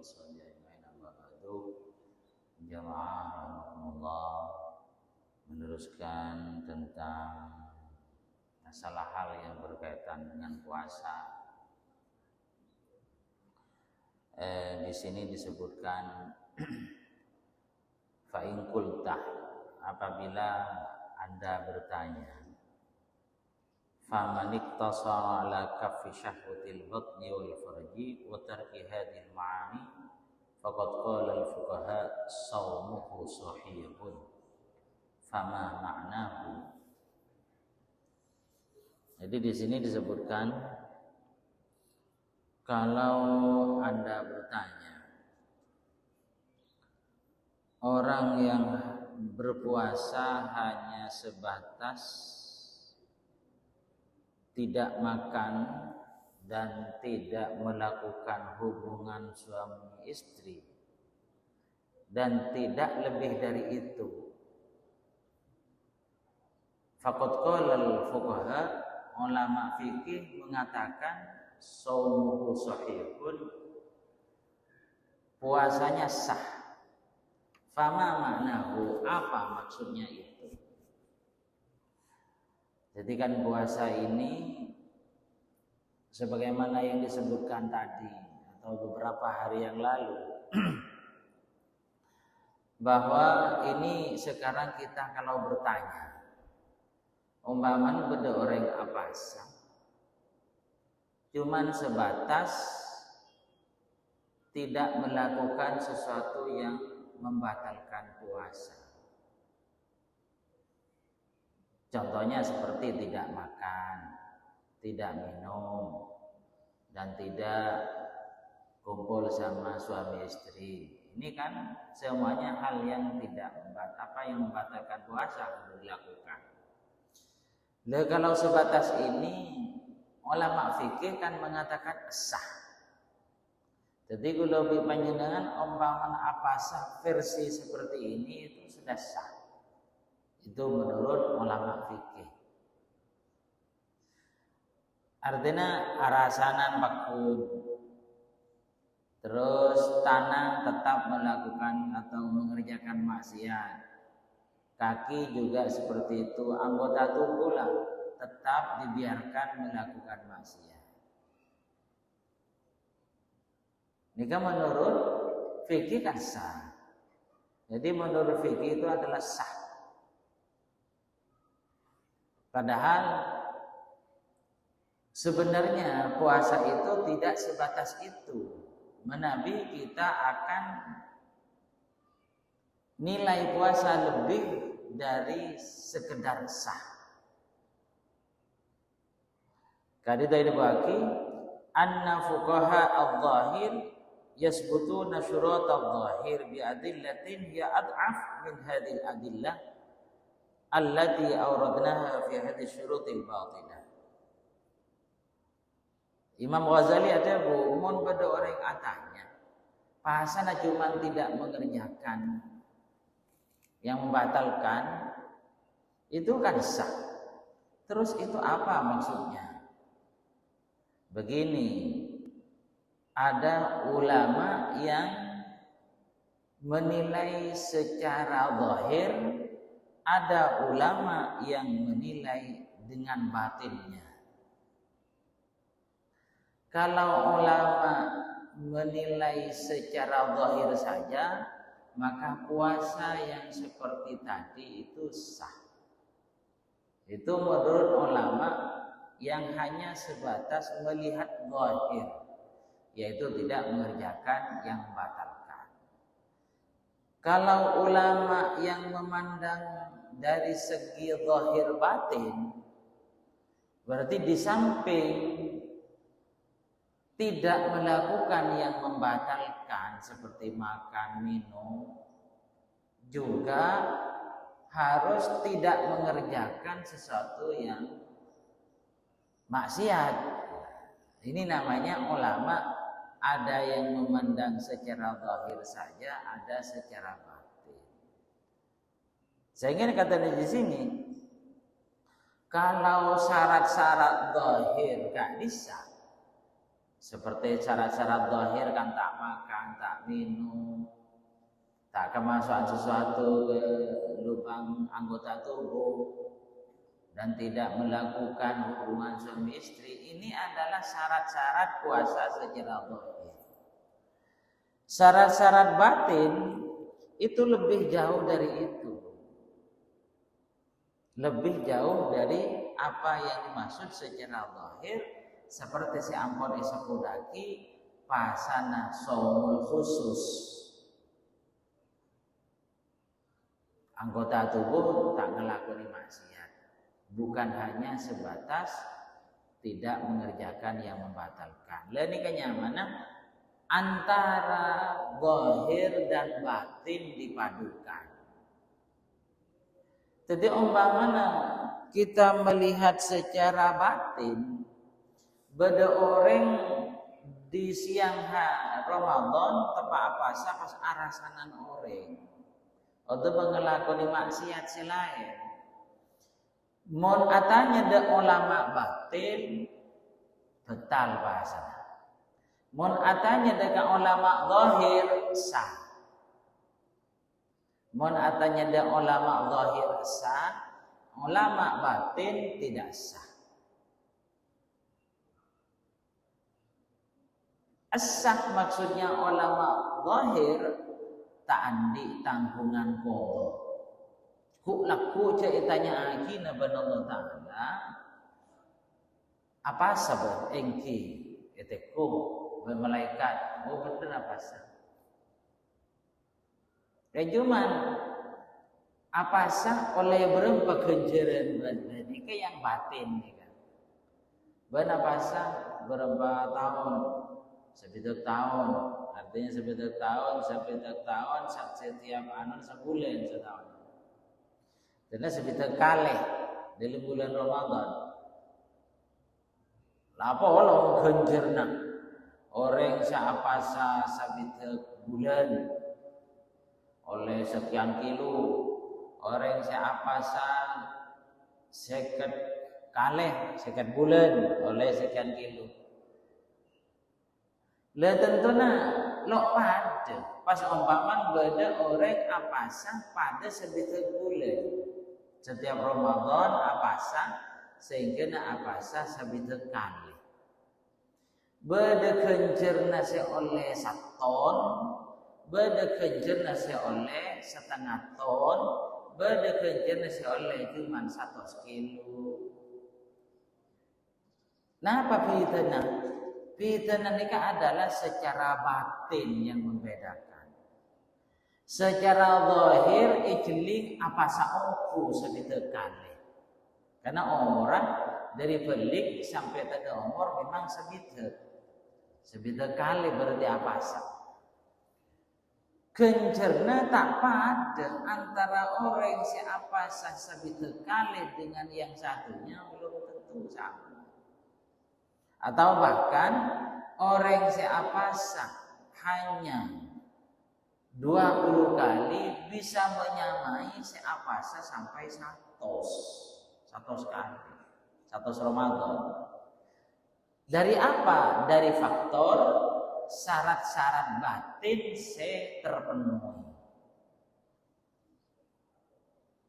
wassabi'in amma ba'du. Jamaah rahimakumullah, meneruskan tentang masalah hal yang berkaitan dengan puasa. Di sini disebutkan fa in qulta, apabila Anda bertanya, faman iktasara ala kaffi syahwatil batni wal farji wa tarki hadhil ma'ani faqad qala al fuqaha shaumuhu sahihun fama ma'nahu. Jadi di sini disebutkan kalau Anda bertanya, orang yang berpuasa hanya sebatas tidak makan dan tidak melakukan hubungan suami istri dan tidak lebih dari itu, faqad qala al-fuqaha, ulama fikih mengatakan shaumuhu sahihun, puasanya sah. Fama maknahu, apa maksudnya itu? Jadi kan puasa ini sebagaimana yang disebutkan tadi atau beberapa hari yang lalu bahwa ini sekarang kita kalau bertanya, umpaman beda orang apa sah, cuman sebatas tidak melakukan sesuatu yang membatalkan puasa. Contohnya seperti tidak makan, tidak minum, dan tidak kumpul sama suami istri. Ini kan semuanya hal yang tidak membatalkan puasa untuk dilakukan. Nah, kalau sebatas ini, ulama fikih kan mengatakan sah. Jadi kalau panjenengan umpaman apa sah versi seperti ini itu sudah sah. Itu menurut ulama fikih. Artinya arasanan bakun, terus tangan tetap melakukan atau mengerjakan maksiat, kaki juga seperti itu, anggota tubuh lah tetap dibiarkan melakukan maksiat. Ini kan menurut fikih kan sah. Jadi menurut fikih itu adalah sah. Padahal sebenarnya puasa itu tidak sebatas itu. Menabi kita akan nilai puasa lebih dari sekedar sah. Kadita ini bagi anna fuqaha al-zahir yasbutuna syurat al-zahir bi adillatin ya ad'af min hadhihi al-adillah allati awradnaha fi hadhihi syurutil batinah. Imam Ghazali ada bumun pada orang yang atanya, pasana cuma tidak mengerjakan yang membatalkan itu kan sah. Terus itu apa maksudnya? Begini, ada ulama yang menilai secara zahir, ada ulama yang menilai dengan batinnya. Kalau ulama menilai secara zahir saja, maka puasa yang seperti tadi itu sah. Itu menurut ulama yang hanya sebatas melihat zahir, yaitu tidak mengerjakan yang membatalkan. Kalau ulama yang memandang dari segi zahir batin, berarti di samping tidak melakukan yang membatalkan seperti makan, minum, juga harus tidak mengerjakan sesuatu yang maksiat. Ini namanya ulama ada yang memandang secara zahir saja, ada secara batin. Saya ingin katakan di sini, kalau syarat-syarat zahir gak bisa, Seperti syarat-syarat zahir kan tak makan, tak minum, tak kemasukan sesuatu ke lubang anggota tubuh, dan tidak melakukan hubungan suami istri. Ini adalah syarat-syarat puasa secara zahir. Syarat-syarat batin itu lebih jauh dari itu. Lebih jauh dari apa yang dimaksud secara zahir, seperti si ampun isepudaki pasana saumul khusus. Anggota tubuh tak ngelakoni maksiat. Bukan hanya sebatas tidak mengerjakan yang membatalkan. Lain ini kenyamanan antara zahir dan batin dipadukan. Jadi umpamanya kita melihat secara batin, beda orang di siang hari Ramadan tepat apa pas arasanan orang atau mengelakoni maksiat selain. Mon atanya de ulama batin betal bahasa. Mon atanya de ulama zahir sah. Mon atanya de ulama zahir sah, ulama batin tidak sah. As-sah maksudnya ulama zahir tak andi tanggungan qadha. Ku laku ceritanya akina banallahu ta'ala apa sabab engki eteku malaikat oh bener apa sah. Cuman apa sah oleh berempat kenjeran ini ke yang batin kan. Ben apa sah berapa tahun? Sepitu tahun. Artinya sepitu tahun setiap anu sebulan setahun. Karena sepitu kali dalam bulan Ramadan. Lapa orang kenjerna orang siapa sah sepitu bulan oleh sekian kilo, orang siapa sah seket bulan oleh sekian kilo. Lah tentunya lo pada pas umpaman beda orang apa sah pada sebitu bulan setiap Ramadan apa sah sehingga apa sah sebitu kali. Beda kencerna oleh 1 ton, beda kencerna oleh setengah ton, beda kencerna oleh cuma 100 kilo. Nah apa pitana? Pitana nikah adalah secara batin yang membedakan. Secara zahir ijling apa saungku sebitu kali. Karena orang dari belik sampai pada umur memang sebitu kali berarti apa sah. Kencerna tak pada antara orang siapa sah sebitu kali dengan yang satunya belum tentu sama. Atau bahkan orang siapa sah hanya 20 kali bisa menyamai siapa sah sampai 100 kali 100 Ramadan. Dari apa? Dari faktor syarat-syarat batin terpenuhi.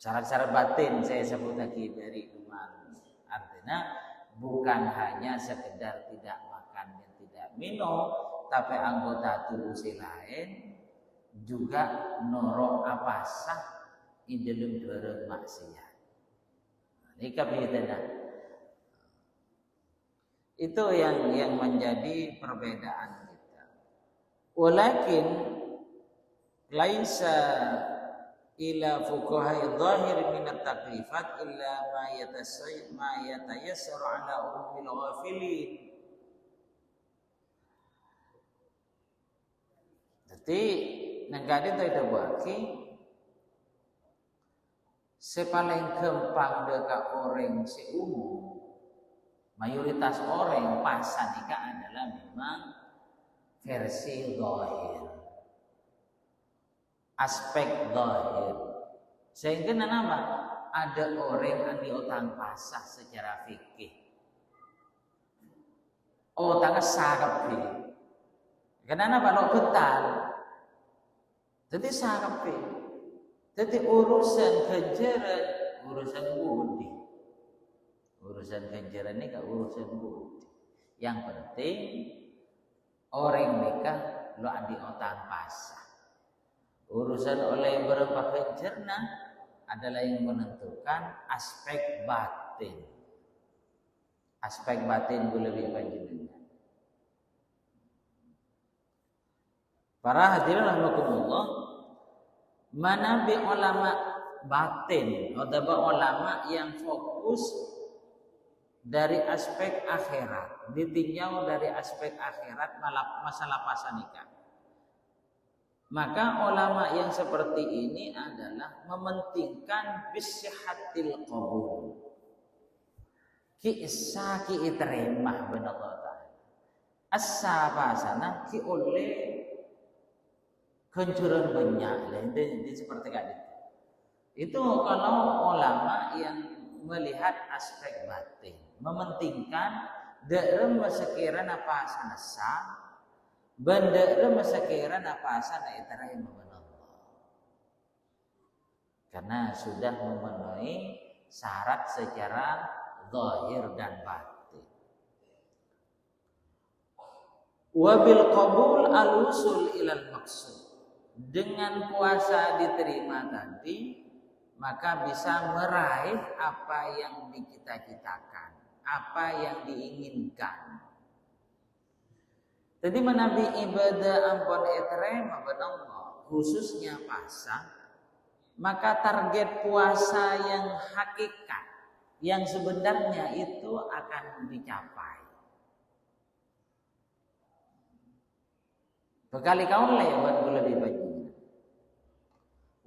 Syarat-syarat batin saya sebut lagi dari iman. Artinya bukan hanya sekedar tidak makan dan tidak minum, tapi anggota tubuh si lain juga noro apa sah di dalam bermaksiat. Ini kabehana. Itu yang menjadi perbedaan kita. Walakin laisa ila fuqaha dhahir min at-taklifat illa ma yatayassar ala umumil ghafilin. Jadi nangkade itu bagi sepaling gampang dekat orang seumum. Mayoritas orang pasan nikah adalah memang versi zahir. Aspek zahir. Sehingga nama ada orang yang diutang pasah secara fikih. Oh, tangan sakap pi. Kenapa kalau betal? Jadi sakap pi. Jadi urusan kejaran, urusan budi. Urusan kejaran ini urusan budi. Yang penting orang nikah lo adi otak pasah. Urusan oleh berapa kejarna adalah yang menentukan aspek batin. Aspek batin gue lebih panjang. Para hadirin rahimakumullah, mana bi ulama batin atau ulama yang fokus dari aspek akhirat, ditinjau dari aspek akhirat masalah pasal nikah. Maka ulama yang seperti ini adalah mementingkan bisihhatil qabul. Ki isa ki iterima benar Allah. Asa pasana ki oleh kencuran banyak ini seperti tadi. Itu kalau ulama yang melihat aspek batin, mementingkan daerah sekiranya apa sanasa, benda sekiranya apa sana iterima benar Allah. Karena sudah memenuhi syarat secara zahir dan batin. Wabil qabul al-usul ilal maksud. Dengan puasa diterima tadi, maka bisa meraih apa yang dicita-citakan, apa yang diinginkan. Jadi menabi ibadah ampun etrema benang khususnya puasa, maka target puasa yang hakikat, yang sebenarnya itu akan dicapai. Berkali-kali lewat lebih banyak.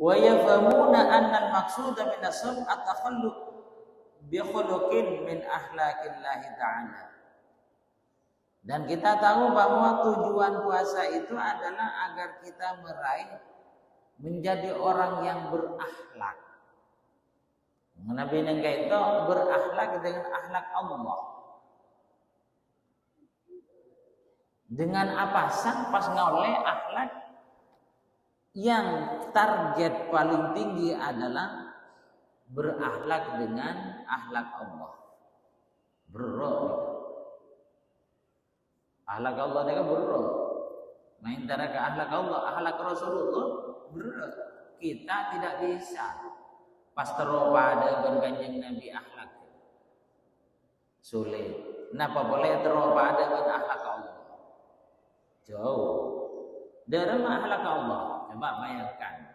Wa yafhamuna anna al-maqsuda min as-sawm at-takhalluq bi khuluqin min akhlaqillah ta'ala. Dan kita tahu bahwa tujuan puasa itu adalah agar kita meraih menjadi orang yang berakhlak. Nabi yang itu berakhlak dengan akhlak Allah. Dengan apa sang pas ngoleh akhlak yang target paling tinggi adalah berakhlak dengan akhlak Allah. Akhlak Allah mereka berroh. Main ke akhlak Allah, akhlak Rasulullah berroh. Kita tidak bisa pas teropada dengan kanjeng Nabi akhlak. Sulit. Kenapa boleh teropada dengan akhlak Allah? Jauh. Dari akhlak Allah. Coba bayangkan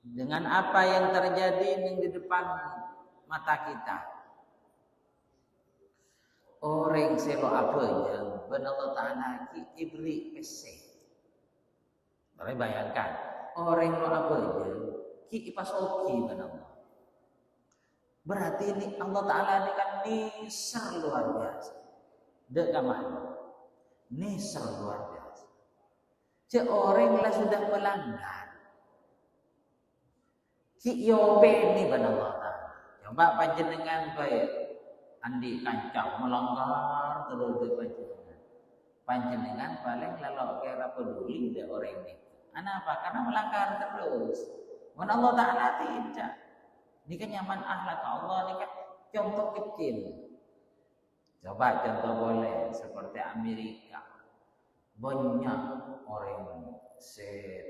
dengan apa yang terjadi di depan mata kita. Orang selo apa yang benar Ta'ala ki ibri pese. Boleh bayangkan orang lo apa yang ki ipas oki benar. Berarti ini Allah Ta'ala ini kan nisar luar biasa. Dek kamar. Nisar luar biasa. Seorang lah sudah melanggar. Ki yobe ini benar Allah Ta'ala. Coba panjenengan baik. Andi kancang melanggar terus panjenengan. Panjenengan paling lalu kira peduli deh orang ini. Kenapa? Karena melanggar terus. Mana Allah Ta'ala tidak. Ini kan nyaman akhlak Allah. Ini kan contoh kecil. Coba contoh boleh seperti Amerika. Banyak orang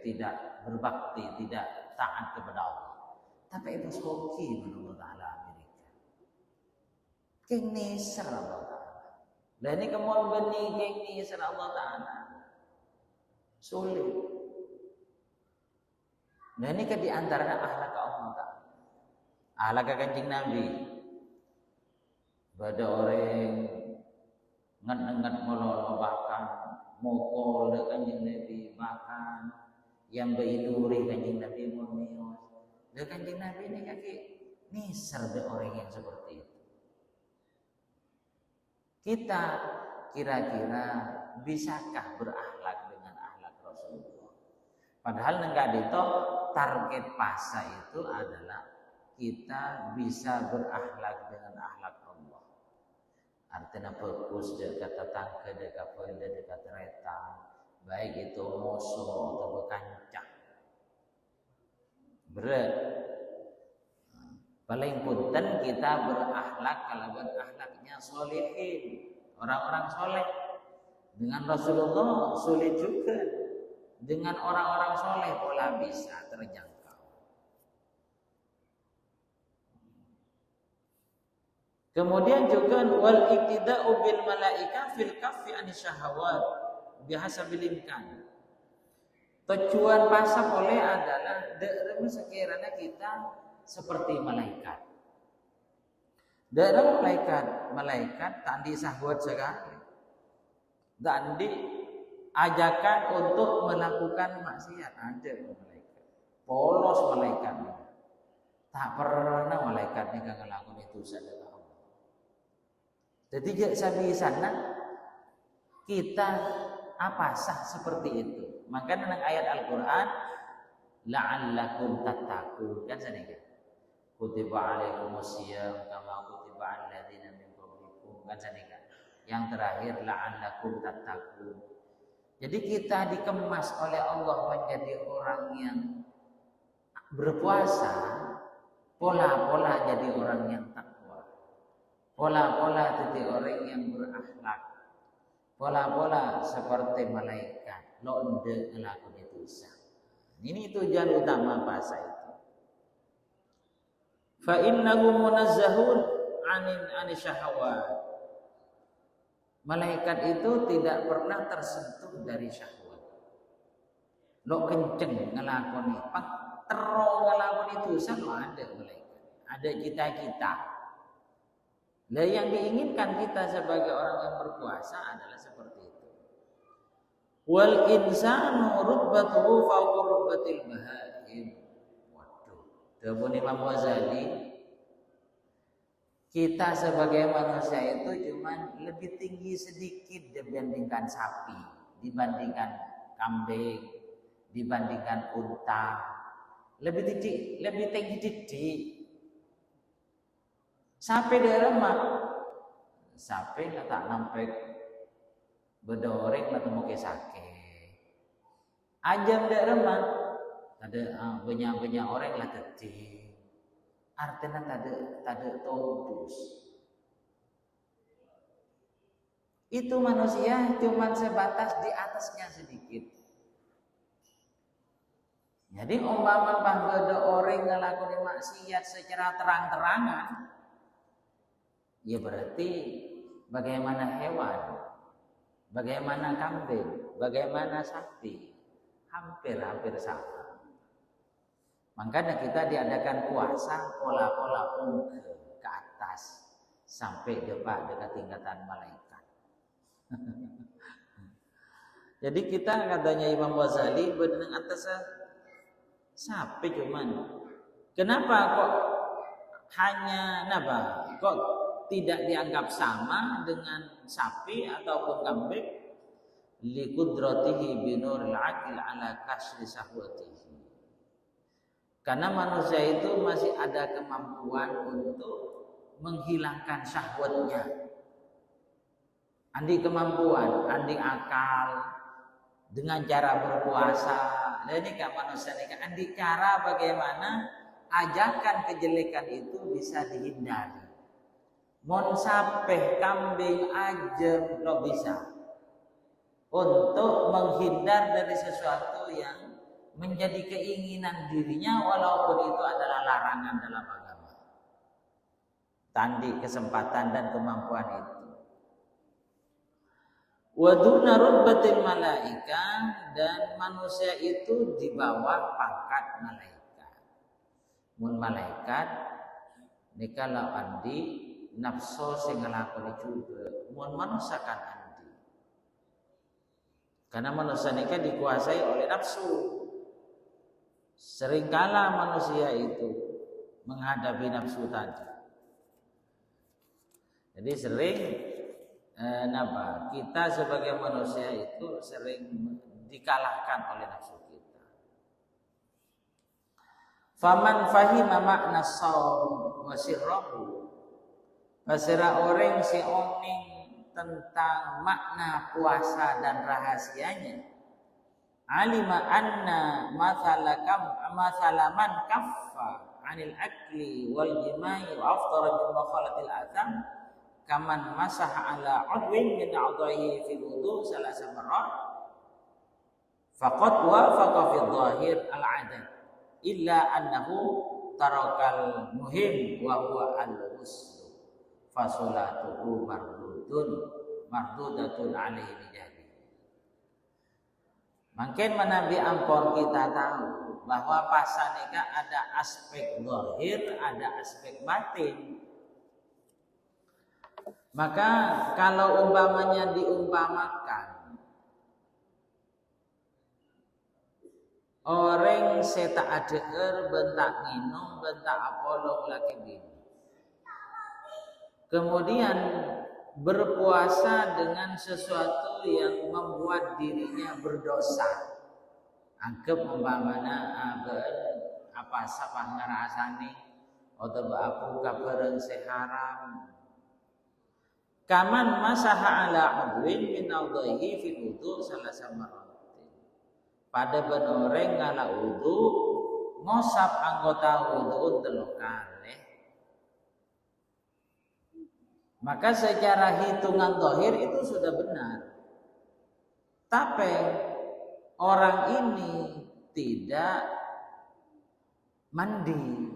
tidak berbakti, tidak taat kepada Allah. Tapi itu hoki menurut Allah Amerika. Kini ser Allah Ta'ala. Dan ini kemudian benih kini ser Allah Ta'ala. Sulit. Dan ini kan diantaranya akhlak Allah Ta'ala. Akhlak kanjeng Nabi. Pada orang ngat-ngat melolo bahkan mokol kanjeng Nabi makan yang beiduri kanjeng Nabi memios. Dan kanjeng Nabi ini kaki nisar be orang yang seperti itu. Kita kira-kira bisakah berakhlak dengan akhlak Rasulullah? Padahal enggak itu target puasa itu adalah kita bisa berakhlak dengan akhlak Allah. artinya bagus dekat tetangga, dekat benda, dekat kereta, baik itu musuh atau bekancah. Berat. Paling punten kita berakhlak kalau berakhlaknya solihin, orang-orang soleh. Dengan Rasulullah sulit juga. Dengan orang-orang soleh pola bisa terjangkau. Kemudian juga wal iktida'u bil malaika fil kaffi anisyahawat bihasabil imkan. Tujuan pasang oleh adalah sekiranya kita seperti malaikat. Dalam malaikat tadi syahwat sekali. Dan diajakan untuk melakukan maksiat ada malaikat. Polos malaikat. Tak pernah malaikat ini ngelakuin itu saja. Jadi sampai sana kita sah seperti itu. Maka dalam ayat Al-Qur'an la'allakum tattaqun kan sadaya. Kutiba alaikumusiyam kama kutiba alal ladzina min qablikum kan sadaya. Yang terakhir la'allakum tattaqun. Jadi kita dikemas oleh Allah menjadi orang yang berpuasa, pola-pola jadi orang yang takwa. Pola-pola jadi orang yang berakhlak. Pola-pola seperti malaikat. Londe ngelakuin itu dosa. Ini tujuan utama puasa itu. Fa innahu munazzahun anin syahawat. Malaikat itu tidak pernah tersentuh dari syahwat. Lo kenceng ngelakoni, terus ngelakoni dosa lo ada malaikat. Ada kita-kita. Lah yang diinginkan kita sebagai orang yang berpuasa adalah seperti itu. Wal insanu rutbatuhu fawqa rutbatil bahaim. Waduh, dawuh Imam Ghazali, kita sebagai manusia itu cuma lebih tinggi sedikit dibandingkan sapi, dibandingkan kambing, dibandingkan unta. Lebih tinggi didik. Sampai di rumah, sampai tak nampak bedoreng atau mau kesake. Ajam di rumah, ada banyak orang lah tadi. Artinya tadi tobus. Itu manusia cuma sebatas di atasnya sedikit. Jadi umpama ada orang ngelakuin maksiat secara terang-terangan, ya berarti bagaimana hewan, bagaimana kambing, bagaimana sapi, hampir sama. Makanya kita diadakan puasa pola-pola ke atas sampai dekat tingkatan malaikat. Jadi kita katanya Imam Ghazali berenang atas sapi cuman. Kenapa kok hanya kok tidak dianggap sama dengan sapi ataupun kambing? Liqudratihi binuril aqil ala kasri sahwatihi. Karena manusia itu masih ada kemampuan untuk menghilangkan syahwatnya. Andi kemampuan, andi akal dengan cara berpuasa. Nah ini kan manusia ini kan andi cara bagaimana ajakan kejelekan itu bisa dihindari. Mon sapeh kambing aja lo bisa untuk menghindar dari sesuatu yang menjadi keinginan dirinya walaupun itu adalah larangan dalam agama. Tandi kesempatan dan kemampuan itu. Waduna rutbatil malaika, dan manusia itu di bawah pangkat malaikat. Mun malaikat nikala andi nafsu sing nglakoni juga mun manusia kan andi. Karena manusia ini kan dikuasai oleh nafsu. Seringkala manusia itu menghadapi nafsu tadi. Jadi sering kita sebagai manusia itu sering dikalahkan oleh nafsu kita. Faman fahima makna shaum wa sirrahu. Pasira orang si oning tentang makna puasa dan rahasianya, alima anna mathala man kaffa 'anil akli wal jima'i wa aftara bi mukhalatil atham kaman masaha ala udwin min a'dha'ihi fil wudu salasa marrat faqad wafaqa fi dhahir al-'adat illa annahu tarakal muhim wa huwa al-ghusl fa salatuhu mardudatun alaihi jadi. Makin menabi ampun kita tahu bahwa puasa nikah ada aspek zahir, ada aspek batin. Maka kalau umpamanya diumpamakan orang seta adeger bentak minum bentak apolong laki bini, kemudian berpuasa dengan sesuatu yang membuat dirinya berdosa, anggap umpamanya apa sapah ngerasani atau aku kabareng seharam kaman masaha ala udwin min audhihi fil wudu salasa marratin. Pada benoreng ngala wudu ngosap anggota wudu 3 kali. Maka secara hitungan zahir itu sudah benar. Tapi orang ini tidak mandi,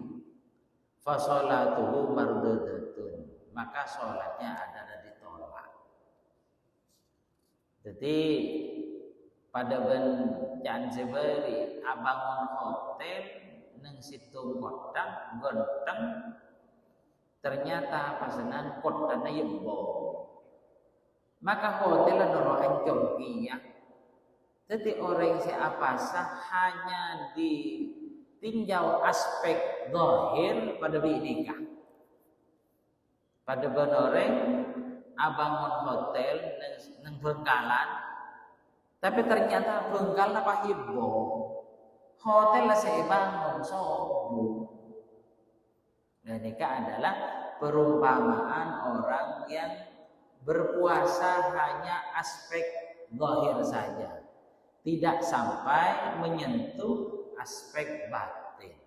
fa sholatuhu mardudatun, maka sholatnya adalah ditolak. Jadi pada ben Janjebari abangun hotel neng situng kodang gonteng, ternyata pasenan kodana yembo, maka hotel noro hancur ya. Jadi orang siapasa hanya ditinjau aspek zahir pada nikah. Pada benoreng abangun hotel neng Bengkalan, tapi ternyata Bengkalan apa hibbo, hotel saya bangun sobu. Dan nikah adalah perumpamaan orang yang berpuasa hanya aspek zahir saja, tidak sampai menyentuh aspek batin.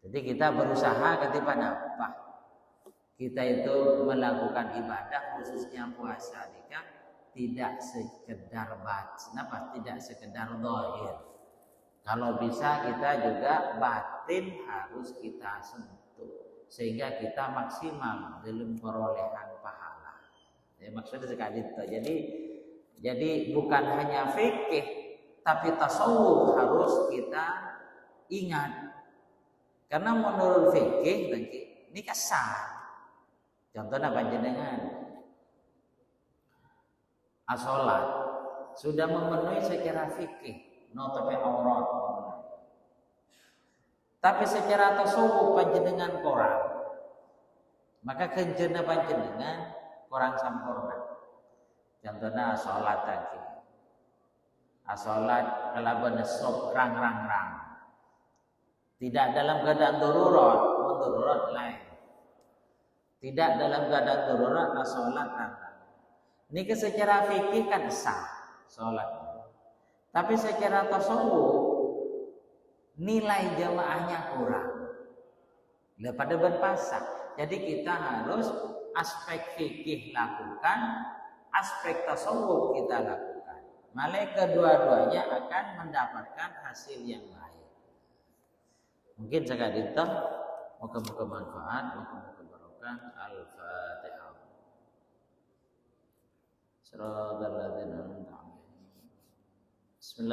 Jadi kita berusaha ketika apa? Kita itu melakukan ibadah khususnya puasa nikah tidak sekedar batin, tidak sekedar zahir. Kalau bisa kita juga batin harus kita sentuh sehingga kita maksimal dalam perolehan pahala. Ya, maksudnya sekali itu. Jadi bukan hanya fikih tapi tasawuf harus kita ingat. Karena menurut fikih ini sah. Contohnya panjenengan as-sholat sudah memenuhi secara fikih, notope aurat. Tapi secara tasawuf panjenengan kurang, maka kenjena panjenengan kurang sempurna. Contohnya as-sholat tadi, as-sholat kalaban nesop rang, tidak dalam keadaan darurat, darurat lain. Tidak dalam keadaan darurat as-sholat ini secara fikih kan sah sholat. Tapi secara tasawuf nilai jamaahnya kurang. Pada berpuasa. Jadi kita harus aspek fikih lakukan, aspek tasawuf kita lakukan. Malah kedua-duanya akan mendapatkan hasil yang baik. Mungkin sekali itu moga-moga manfaat, moga-moga barokah. Al-Fatihah. Siratal ladzina an'amta